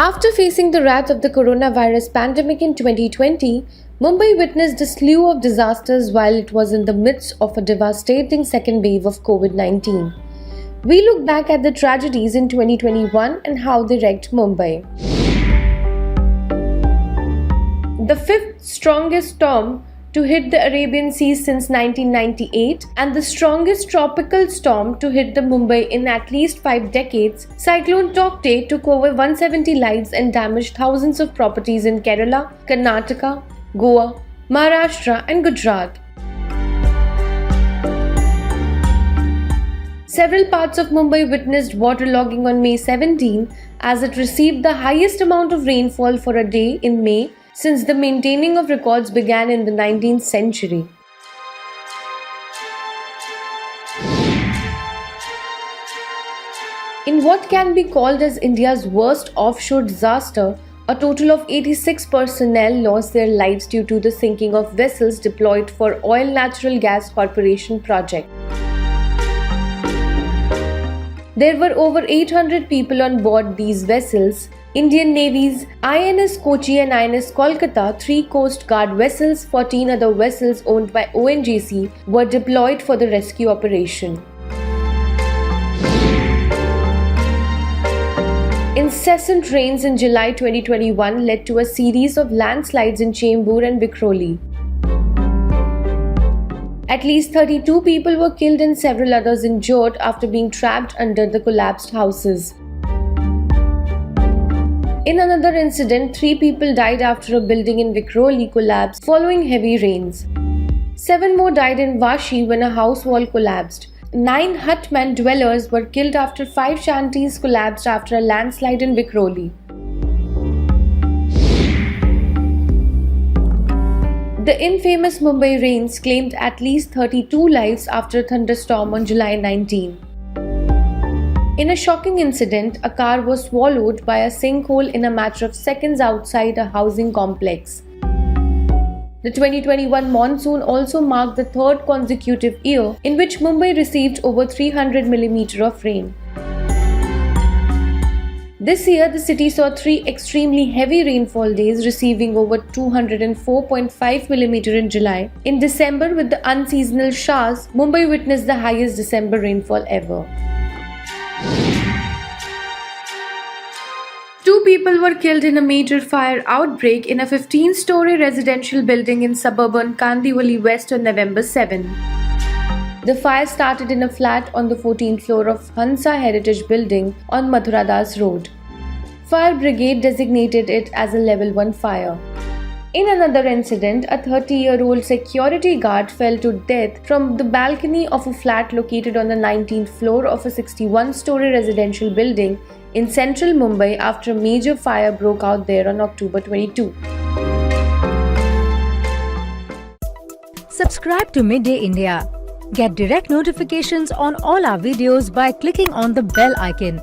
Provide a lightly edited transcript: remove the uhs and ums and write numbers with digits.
After facing the wrath of the coronavirus pandemic in 2020, Mumbai witnessed a slew of disasters while it was in the midst of a devastating second wave of COVID-19. We look back at the tragedies in 2021 and how they wrecked Mumbai. The fifth strongest storm to hit the Arabian Sea since 1998 and the strongest tropical storm to hit the Mumbai in at least 5 decades, Cyclone Tauktae took over 170 lives and damaged thousands of properties in Kerala, Karnataka, Goa, Maharashtra and Gujarat. Several parts of Mumbai witnessed waterlogging on May 17 as it received the highest amount of rainfall for a day in May since the maintaining of records began in the 19th century. In what can be called as India's worst offshore disaster, a total of 86 personnel lost their lives due to the sinking of vessels deployed for Oil Natural Gas Corporation project. There were over 800 people on board these vessels. Indian Navy's INS Kochi and INS Kolkata, 3 Coast Guard vessels, 14 other vessels owned by ONGC were deployed for the rescue operation. Incessant rains in July 2021 led to a series of landslides in Chembur and Vikhroli. At least 32 people were killed and several others injured after being trapped under the collapsed houses. In another incident, 3 people died after a building in Vikhroli collapsed following heavy rains. 7 more died in Vashi when a house wall collapsed. 9 hutman dwellers were killed after 5 shanties collapsed after a landslide in Vikhroli. The infamous Mumbai rains claimed at least 32 lives after a thunderstorm on July 19. In a shocking incident, a car was swallowed by a sinkhole in a matter of seconds outside a housing complex. The 2021 monsoon also marked the 3rd consecutive year in which Mumbai received over 300 mm of rain. This year, the city saw 3 extremely heavy rainfall days, receiving over 204.5 mm in July. In December, with the unseasonal showers, Mumbai witnessed the highest December rainfall ever. 2 people were killed in a major fire outbreak in a 15-story residential building in suburban Kandivali West on November 7. The fire started in a flat on the 14th floor of Hansa Heritage Building on Mathuradas Road. Fire Brigade designated it as a level 1 fire. In another incident, a 30-year-old security guard fell to death from the balcony of a flat located on the 19th floor of a 61-story residential building in central Mumbai after a major fire broke out there on October 22. Subscribe to Midday India. Get direct notifications on all our videos by clicking on the bell icon.